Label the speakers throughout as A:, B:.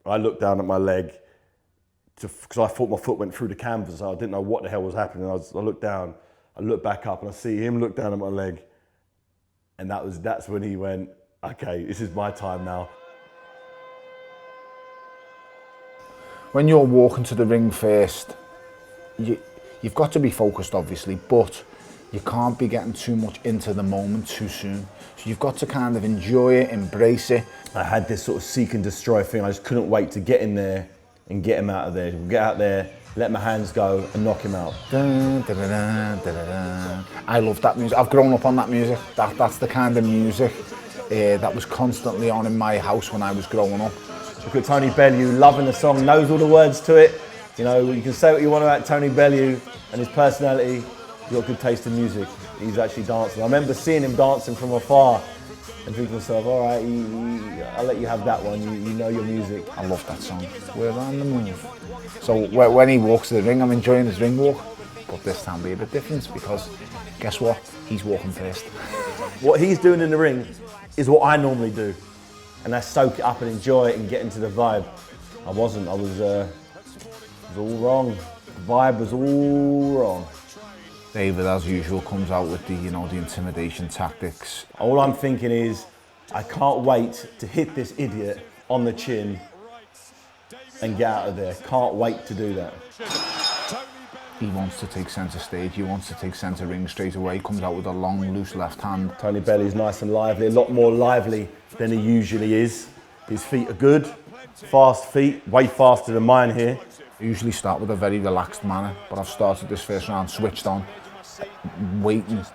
A: I looked down at my leg because I thought my foot went through the canvas. I didn't know what the hell was happening. I looked down, I looked back up, and I see him look down at my leg. And that's when he went, okay, this is my time now.
B: When you're walking to the ring first, you've got to be focused, obviously, but you can't be getting too much into the moment too soon. So you've got to kind of enjoy it, embrace it.
A: I had this sort of seek and destroy thing. I just couldn't wait to get in there and get him out of there. Get out there, let my hands go and knock him out.
B: Dun, da, da, da, da, da, da. I love that music. I've grown up on that music. That's the kind of music that was constantly on in my house when I was growing up.
A: Look at Tony Bellew, loving the song, knows all the words to it. You know, you can say what you want about Tony Bellew and his personality. He's got good taste in music. He's actually dancing. I remember seeing him dancing from afar and thinking to myself, all right, I'll let you have that one. You know your music.
B: I love that song. We're on the move. So when he walks to the ring, I'm enjoying his ring walk. But this time be a bit different because guess what? He's walking first.
A: What he's doing in the ring is what I normally do. And that's soak it up and enjoy it and get into the vibe. I wasn't. I was all wrong. The vibe was all wrong.
B: David, as usual, comes out with the intimidation tactics.
A: All I'm thinking is, I can't wait to hit this idiot on the chin and get out of there. Can't wait to do that.
B: He wants to take centre stage. He wants to take centre ring straight away. He comes out with a long, loose left hand.
A: Tony Bellew's nice and lively, a lot more lively than he usually is. His feet are good, fast feet, way faster than mine here.
B: I usually start with a very relaxed manner, but I've started this first round switched on, waiting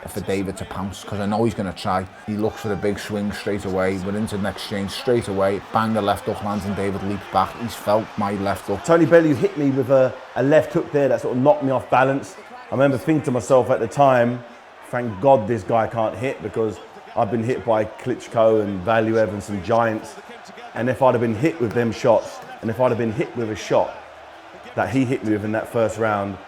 B: for David to pounce, because I know he's going to try. He looks for the big swing straight away. We're into the next exchange straight away. Bang, the left hook lands and David leaps back. He's felt my left hook.
A: Tony Bellew hit me with a left hook there that sort of knocked me off balance. I remember thinking to myself at the time, thank God this guy can't hit, because I've been hit by Klitschko and Bellew Evans, some giants. And if I'd have been hit with them shots, and if I'd have been hit with a shot that he hit me with in that first round,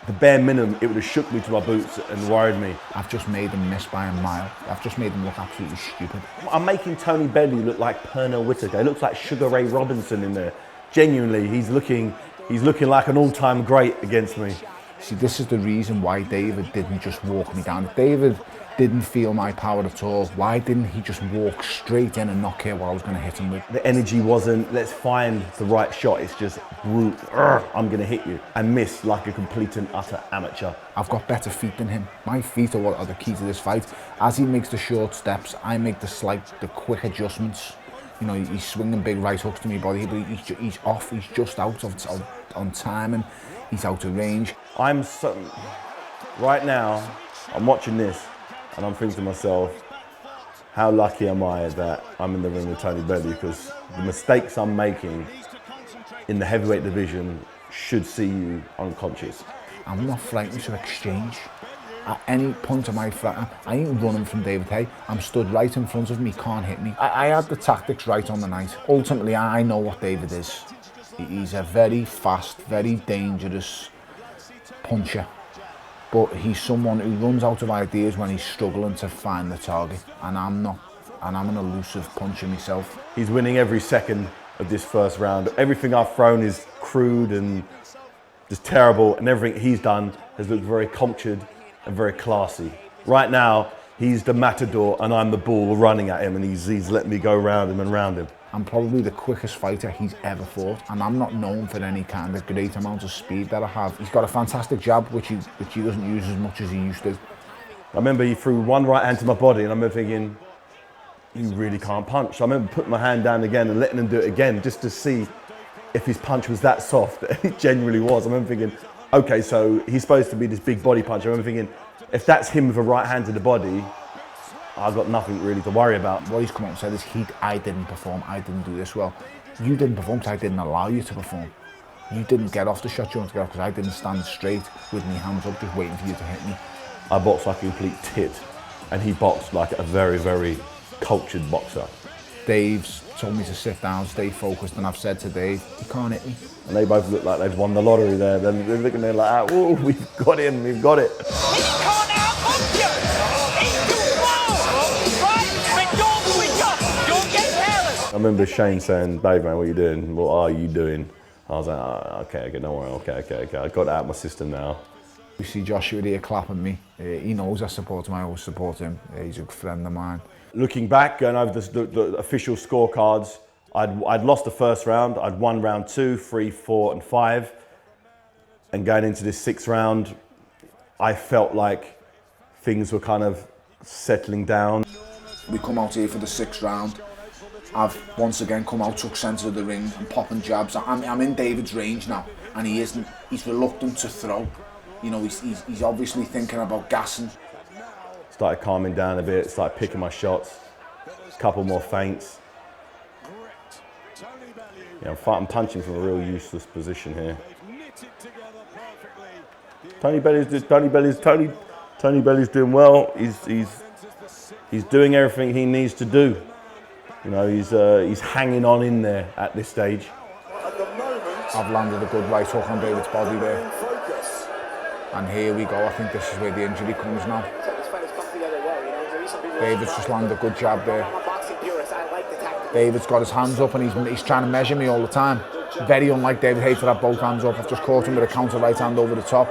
A: the bare minimum, it would have shook me to my boots and worried me.
B: I've just made him miss by a mile. I've just made him look absolutely stupid.
A: I'm making Tony Bellew look like Pernell Whitaker. He looks like Sugar Ray Robinson in there. Genuinely, he's looking like an all-time great against me.
B: See, this is the reason why David didn't just walk me down. If David didn't feel my power at all, why didn't he just walk straight in and not care what I was going to hit him with?
A: The energy wasn't, let's find the right shot. It's just, I'm going to hit you, and miss like a complete and utter amateur.
B: I've got better feet than him. My feet are what are the key to this fight. As he makes the short steps, I make the quick adjustments. You know, he's swinging big right hooks to me body, but he's off. He's just out on timing. He's out of range.
A: Right now, I'm watching this, and I'm thinking to myself, how lucky am I that I'm in the ring with Tony Bellew, because the mistakes I'm making in the heavyweight division should see you unconscious.
B: I'm not frightened to exchange. At any point of my fight, I ain't running from David Haye. I'm stood right in front of him, he can't hit me. I had the tactics right on the night. Ultimately, I know what David is. He's a very fast, very dangerous puncher. But he's someone who runs out of ideas when he's struggling to find the target. And I'm not. And I'm an elusive puncher myself.
A: He's winning every second of this first round. Everything I've thrown is crude and just terrible, and everything he's done has looked very cultured and very classy. Right now, he's the matador and I'm the bull running at him, and he's letting me go round him and round him.
B: I'm probably the quickest fighter he's ever fought, and I'm not known for any kind of great amount of speed that I have. He's got a fantastic jab, which he doesn't use as much as he used to.
A: I remember he threw one right hand to my body, and I remember thinking, you really can't punch. So I remember putting my hand down again and letting him do it again, just to see if his punch was that soft. It genuinely was. I remember thinking, okay, so he's supposed to be this big body puncher. I remember thinking, if that's him with a right hand to the body, I've got nothing really to worry about.
B: What he's come out and said is, I didn't perform, I didn't do this well. You didn't perform because I didn't allow you to perform. You didn't get off the shot you wanted to get off because I didn't stand straight with my hands up, just waiting for you to hit me.
A: I boxed like a complete tit, and he boxed like a very, very cultured boxer.
B: Dave's told me to sit down, stay focused, and I've said to Dave, you can't hit me.
A: And they both look like they've won the lottery there. They're looking there like, oh, we've got him, we've got it. I'm remember Shane saying, "Dave, man, what are you doing? What are you doing?" I was like, oh, okay, don't worry, okay. I got that out of my system now.
B: You see Joshua here clapping me. He knows I support him, I always support him. He's a friend of mine.
A: Looking back, going over the official scorecards, I'd lost the first round. I'd won round 2, 3, 4, and 5. And going into this 6th round, I felt like things were kind of settling down.
B: We come out here for the 6th round. I've once again come out, took centre of the ring and popping jabs. I'm in David's range now, and he's reluctant to throw. You know, he's obviously thinking about gassing.
A: Started calming down a bit, started picking my shots, a couple more feints. Yeah, I'm punching from a real useless position here. Tony Bellew's doing well. He's doing everything he needs to do. You know, he's hanging on in there at this stage.
B: I've landed a good right hook on David's body there. And here we go, I think this is where the injury comes now. David's just landed a good jab there. David's got his hands up and he's trying to measure me all the time. Very unlike David Haye to have both hands up. I've just caught him with a counter right hand over the top.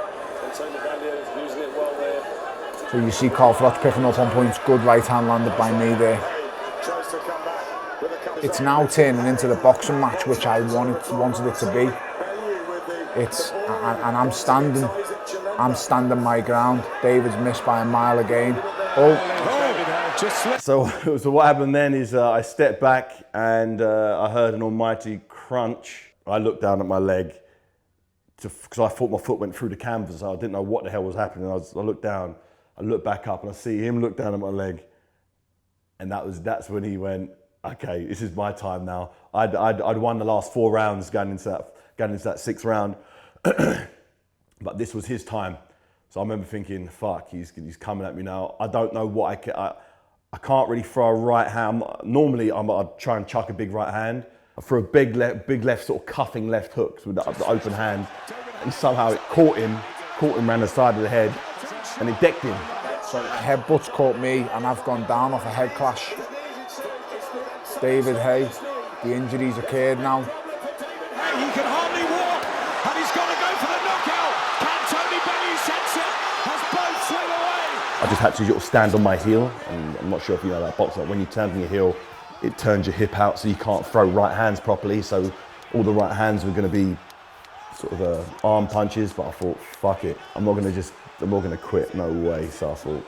B: So you see Carl Froch picking up on points. Good right hand landed by me there. It's now turning into the boxing match which I wanted it to be. And I'm standing my ground. David's missed by a mile again.
A: So what happened then is I stepped back and I heard an almighty crunch. I looked down at my leg because I thought my foot went through the canvas. I didn't know what the hell was happening. I looked down, I looked back up, and I see him look down at my leg. And that's when he went, okay, this is my time now. I'd won the last 4 rounds going into that 6th round, but this was his time. So I remember thinking, fuck, he's coming at me now. I don't know what I can't really throw a right hand. Normally I'd try and chuck a big right hand. I threw a big left sort of cuffing left hooks with the open hand, and somehow it caught him around the side of the head, and it decked him.
B: So headbutts caught me, and I've gone down off a head clash. David Haye, the injuries occurred now.
C: He can hardly walk, and he's got to go for the knockout. Can Tony Bellew sense it? Has both swing away?
A: I just had to sort of stand on my heel, and I'm not sure if you know that boxing. When you turn on your heel, it turns your hip out, so you can't throw right hands properly. So all the right hands were going to be sort of arm punches. But I thought, fuck it, I'm not going to quit. No way. So I thought,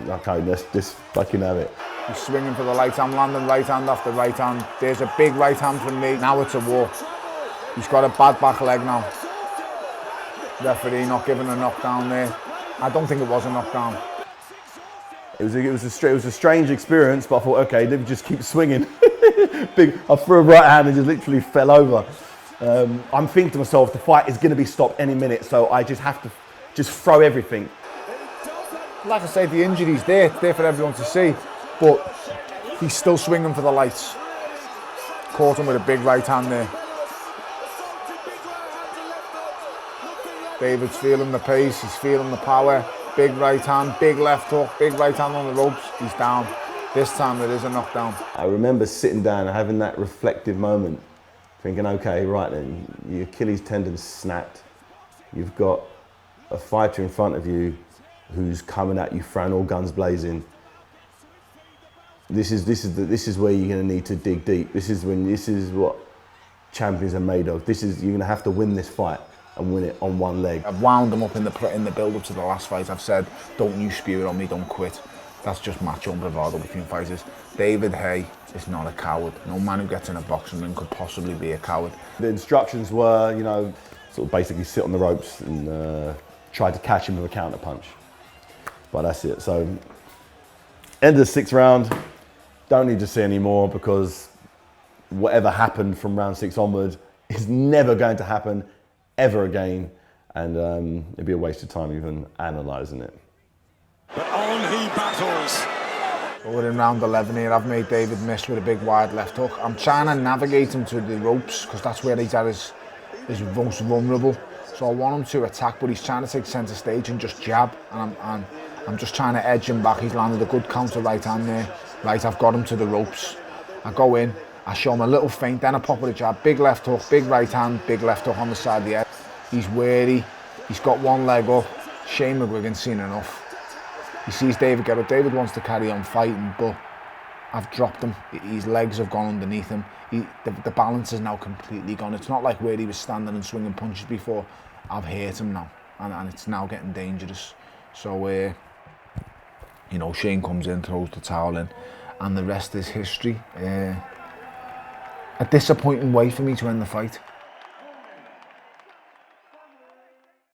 A: okay, let's just fucking have it.
B: He's swinging for the right hand, landing right hand after right hand. There's a big right hand from me. Now it's a war. He's got a bad back leg now. Referee not giving a knockdown there. I don't think it was a knockdown.
A: It was a strange experience, but I thought, okay, let me just keep swinging. I threw a right hand and just literally fell over. I'm thinking to myself, the fight is going to be stopped any minute, so I just have to just throw everything.
B: Like I say, the injury's there. It's there for everyone to see, but he's still swinging for the lights. Caught him with a big right hand there. David's feeling the pace, he's feeling the power. Big right hand, big left hook, big right hand on the ropes. He's down. This time it is a knockdown.
A: I remember sitting down and having that reflective moment, thinking, okay, right then, your Achilles tendon snapped. You've got a fighter in front of you who's coming at you, throwing all guns blazing. This is where you're going to need to dig deep. This is what champions are made of. You're going to have to win this fight and win it on one leg.
B: I've wound them up in the build-up to the last fight. I've said, don't you spew it on me, don't quit. That's just macho bravado between fighters. David Haye is not a coward. No man who gets in a boxing ring could possibly be a coward.
A: The instructions were, you know, sort of basically sit on the ropes and try to catch him with a counter punch. But that's it. So, end of the 6th round. Don't need to see any more because whatever happened from round 6 onward is never going to happen ever again, and it'd be a waste of time even analysing it.
C: But on he battles.
B: We're in round 11 here. I've made David miss with a big wide left hook. I'm trying to navigate him to the ropes because that's where he's at his most vulnerable. So I want him to attack, but he's trying to take centre stage and just jab, and I'm just trying to edge him back. He's landed a good counter right hand there. Right, I've got him to the ropes. I go in, I show him a little feint, then I pop with a jab, big left hook, big right hand, big left hook on the side of the head. He's wary, he's got one leg up. Shane McGuigan's seen enough. He sees David get up. David wants to carry on fighting, but I've dropped him. His legs have gone underneath him. The balance is now completely gone. It's not like where he was standing and swinging punches before. I've hurt him now, and it's now getting dangerous. So, you know, Shane comes in, throws the towel in, and the rest is history. A disappointing way for me to end the fight.